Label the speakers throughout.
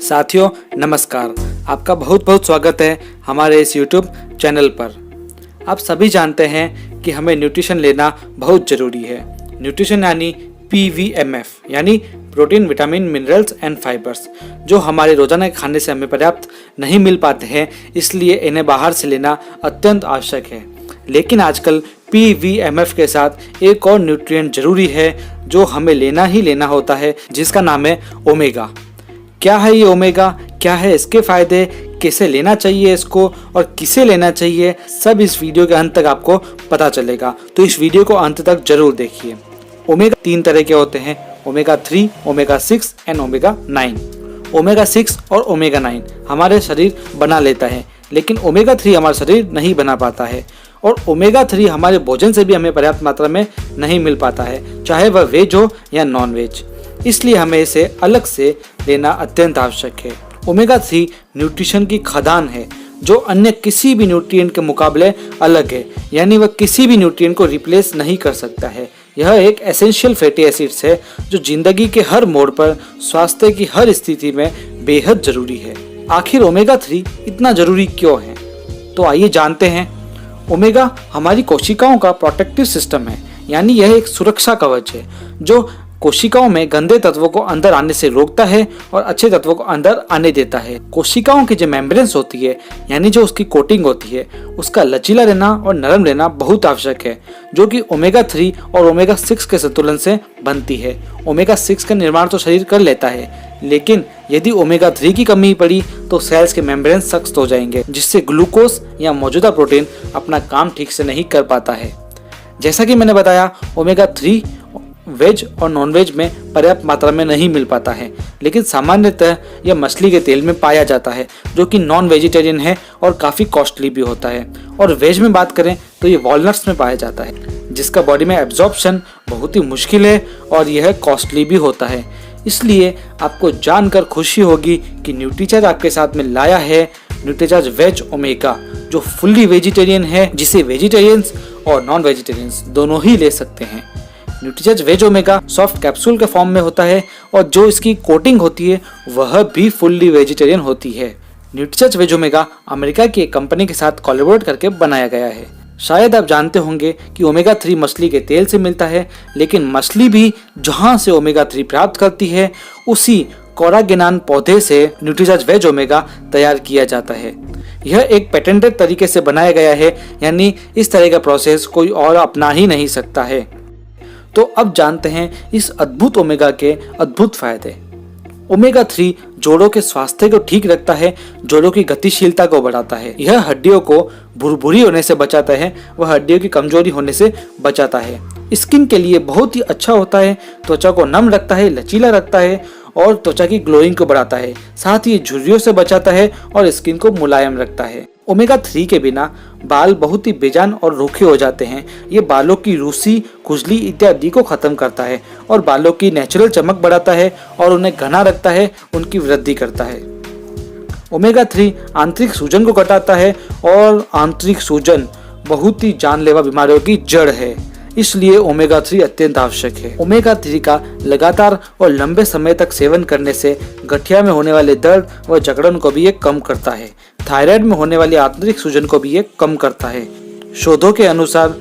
Speaker 1: साथियों नमस्कार, आपका बहुत बहुत स्वागत है हमारे इस YouTube चैनल पर। आप सभी जानते हैं कि हमें न्यूट्रिशन लेना बहुत ज़रूरी है। न्यूट्रिशन यानी PVMF यानी protein, vitamin, minerals and fibres, जो हमारे रोजाना के खाने से हमें पर्याप्त नहीं मिल पाते हैं, इसलिए इन्हें बाहर से लेना अत्यंत आवश्यक है। लेकिन आजकल PVMF के साथ एक और न्यूट्रिएंट जरूरी है जो हमें लेना ही लेना होता है, जिसका नाम है ओमेगा। क्या है ये ओमेगा, क्या है इसके फायदे, कैसे लेना चाहिए इसको और किसे लेना चाहिए, सब इस वीडियो के अंत तक आपको पता चलेगा। तो इस वीडियो को अंत तक जरूर देखिए। ओमेगा 3 तरह के होते हैं, omega 3, omega 6 and omega 9। Omega 6 और ओमेगा 9 हमारे शरीर बना लेता है, लेकिन ओमेगा 3 हमारा शरीर नहीं बना पाता है। और ओमेगा 3 हमारे भोजन से भी हमें पर्याप्त मात्रा में नहीं मिल पाता है, चाहे वह वेज हो या नॉन वेज। इसलिए हमें इसे अलग से लेना अत्यंत आवश्यक है। ओमेगा 3 न्यूट्रिशन की खदान है जो अन्य किसी भी न्यूट्रिएंट के मुकाबले अलग है, यानी वह किसी भी न्यूट्रिएंट को रिप्लेस नहीं कर सकता है। यह एक एसेंशियल फैटी एसिड्स है जो जिंदगी के हर मोड़ पर स्वास्थ्य की हर स्थिति में बेहद जरूरी है। आखिर ओमेगा 3 इतना जरूरी क्यों है, तो आइए जानते हैं। ओमेगा हमारी कोशिकाओं का प्रोटेक्टिव सिस्टम है, यानी यह एक सुरक्षा कवच है जो कोशिकाओं में गंदे तत्वों को अंदर आने से रोकता है और अच्छे तत्वों को अंदर आने देता है। कोशिकाओं की जो मेम्ब्रेन्स होती है, यानी जो उसकी कोटिंग होती है, उसका लचीला रहना और नरम रहना बहुत आवश्यक है, जो कि ओमेगा 3 और ओमेगा 6 के संतुलन से बनती है। ओमेगा 6 का निर्माण तो शरीर कर लेता है, लेकिन यदि ओमेगा 3 की कमी पड़ी तो सेल्स के मेम्ब्रेन्स सख्त हो जाएंगे, जिससे ग्लूकोज या मौजूदा प्रोटीन अपना काम ठीक से नहीं कर पाता है। जैसा कि मैंने बताया, ओमेगा 3 वेज और नॉन वेज में पर्याप्त मात्रा में नहीं मिल पाता है, लेकिन सामान्यतः यह मछली के तेल में पाया जाता है, जो कि नॉन वेजिटेरियन है और काफ़ी कॉस्टली भी होता है। और वेज में बात करें तो ये वॉलनट्स में पाया जाता है, जिसका बॉडी में एब्जॉर्प्शन बहुत ही मुश्किल है और यह कॉस्टली भी होता है। इसलिए आपको जानकर खुशी होगी कि न्यूट्रीचार्ज आपके साथ में लाया है न्यूट्रीचार्ज वेज ओमेगा, जो फुल्ली वेजिटेरियन है, जिसे वेजिटेरियंस और नॉन वेजिटेरियंस दोनों ही ले सकते हैं। Nutricharge veg omega soft capsule के फॉर्म में होता है और जो इसकी कोटिंग होती है वह भी फुल्ली वेजिटेरियन होती है। न्यूट्रीचार्ज वेज ओमेगा अमेरिका की एक कंपनी के साथ कोलैबोरेट करके बनाया गया है। शायद आप जानते होंगे कि ओमेगा 3 मछली के तेल से मिलता है, लेकिन मछली भी जहां से ओमेगा 3 प्राप्त करती है, उसी कोरागेनान पौधे से न्यूट्रीचार्ज वेज ओमेगा तैयार किया जाता है। यह एक पेटेंटेड तरीके से बनाया गया है, यानी इस तरह का प्रोसेस कोई और अपना ही नहीं सकता है। तो अब जानते हैं इस अद्भुत ओमेगा के अद्भुत फायदे। ओमेगा 3 जोड़ों के स्वास्थ्य को ठीक रखता है, जोड़ों की गतिशीलता को बढ़ाता है। यह हड्डियों को भुरभुरी होने से बचाता है, वह हड्डियों की कमजोरी होने से बचाता है। स्किन के लिए बहुत ही अच्छा होता है, त्वचा को नम रखता है, लचीला रखता है और त्वचा की ग्लोइंग को बढ़ाता है। साथ ही झुर्रियों से बचाता है और स्किन को मुलायम रखता है। ओमेगा 3 के बिना बाल बहुत ही बेजान और रूखे हो जाते हैं। ये बालों की रूसी, खुजली इत्यादि को खत्म करता है और बालों की नेचुरल चमक बढ़ाता है और उन्हें घना रखता है, उनकी वृद्धि करता है। ओमेगा 3 आंतरिक सूजन को घटाता है और आंतरिक सूजन बहुत ही जानलेवा बीमारियों की जड़ है, इसलिए ओमेगा 3 अत्यंत आवश्यक है। ओमेगा 3 का लगातार और लंबे समय तक सेवन करने से गठिया में होने वाले दर्द व जकड़न को भी ये कम करता है। थायराइड में होने वाली आंतरिक सूजन को भी ये कम करता है। शोधों के अनुसार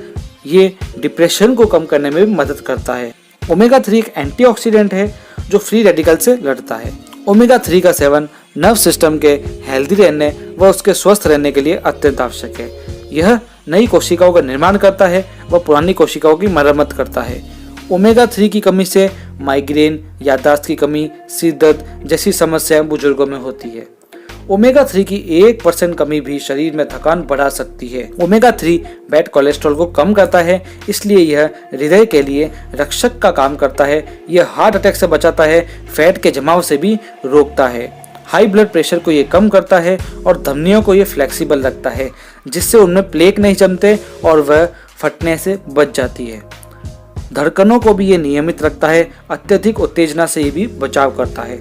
Speaker 1: ये डिप्रेशन को कम करने में भी मदद करता है। ओमेगा 3 एक एंटीऑक्सीडेंट है जो फ्री रेडिकल से लड़ता है। ओमेगा 3 का सेवन नर्व सिस्टम के हेल्दी रहने व उसके स्वस्थ रहने के लिए अत्यंत आवश्यक है। यह नई कोशिकाओं का निर्माण करता है व पुरानी कोशिकाओं की मरम्मत करता है। ओमेगा 3 की कमी से माइग्रेन, याददाश्त की कमी, सिर दर्द जैसी समस्याएं बुजुर्गों में होती है। ओमेगा 3 की 1% कमी भी शरीर में थकान बढ़ा सकती है। ओमेगा 3 बैड कोलेस्ट्रॉल को कम करता है, इसलिए यह हृदय के लिए रक्षक का काम करता है। यह हार्ट अटैक से बचाता है, फैट के जमाव से भी रोकता है। हाई ब्लड प्रेशर को ये कम करता है और धमनियों को ये फ्लेक्सिबल रखता है, जिससे उनमें प्लेक नहीं जमते और वह फटने से बच जाती है। धड़कनों को भी ये नियमित रखता है, अत्यधिक उत्तेजना से ये भी बचाव करता है।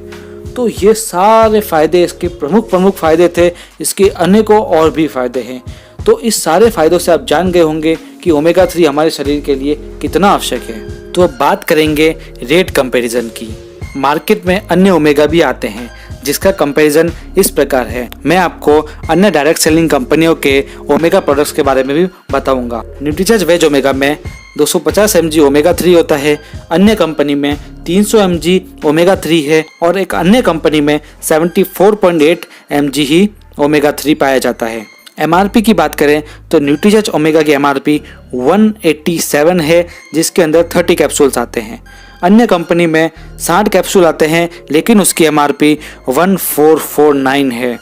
Speaker 1: तो ये सारे फायदे इसके प्रमुख फायदे थे। इसके अनेकों और भी फायदे हैं। तो इस सारे फायदों से आप जान गए होंगे कि ओमेगा 3 हमारे शरीर के लिए कितना आवश्यक है। तो अब बात करेंगे रेट कंपैरिजन की। मार्केट में अन्य ओमेगा भी आते हैं, जिसका कंपैरिजन इस प्रकार है। मैं आपको अन्य डायरेक्ट सेलिंग कंपनियों के ओमेगा प्रोडक्ट्स के बारे में भी बताऊंगा। न्यूट्रीचार्ज वेज ओमेगा में 250 mg ओमेगा 3 होता है, अन्य कंपनी में 300 mg ओमेगा 3 है और एक अन्य कंपनी में 74.8 mg ही ओमेगा 3 पाया जाता है। MRP की बात करें तो न्यूट्रीचार्ज ओमेगा की MRP 187 है, जिसके अंदर 30 कैप्सूल्स आते हैं। अन्य कंपनी में 60 कैप्सूल आते हैं, लेकिन उसकी MRP 1449 है।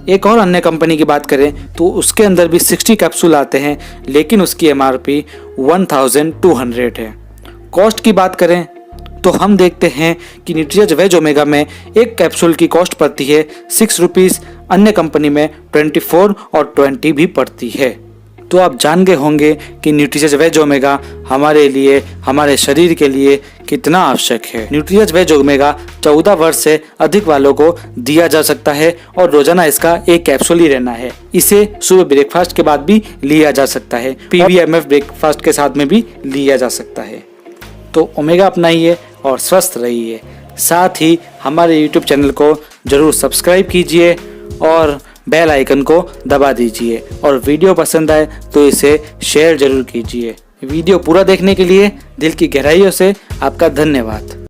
Speaker 1: एक और अन्य कंपनी की बात करें तो उसके अंदर भी 60 कैप्सूल आते हैं, लेकिन उसकी MRP 1200 है। कॉस्ट की बात करें तो हम देखते हैं कि न्यूट्रीचार्ज वेज ओमेगा में एक कैप्सूल की कॉस्ट पड़ती है 6 रुपीज़, अन्य कंपनी में 24 और 20 भी पड़ती है। तो आप जान गए होंगे कि न्यूट्रीचार्ज वेज ओमेगा हमारे लिए, हमारे शरीर के लिए कितना आवश्यक है। न्यूट्रीचार्ज वेज ओमेगा 14 वर्ष से अधिक वालों को दिया जा सकता है और रोजाना इसका एक कैप्सूल ही रहना है। इसे सुबह ब्रेकफास्ट के बाद भी लिया जा सकता है, PVMF ब्रेकफास्ट के साथ में भी लिया जा सकता है। तो ओमेगा अपनाइए और स्वस्थ रहिए। साथ ही हमारे YouTube चैनल को जरूर सब्सक्राइब कीजिए और बेल आइकन को दबा दीजिए, और वीडियो पसंद आए तो इसे शेयर जरूर कीजिए। वीडियो पूरा देखने के लिए दिल की गहराइयों से आपका धन्यवाद।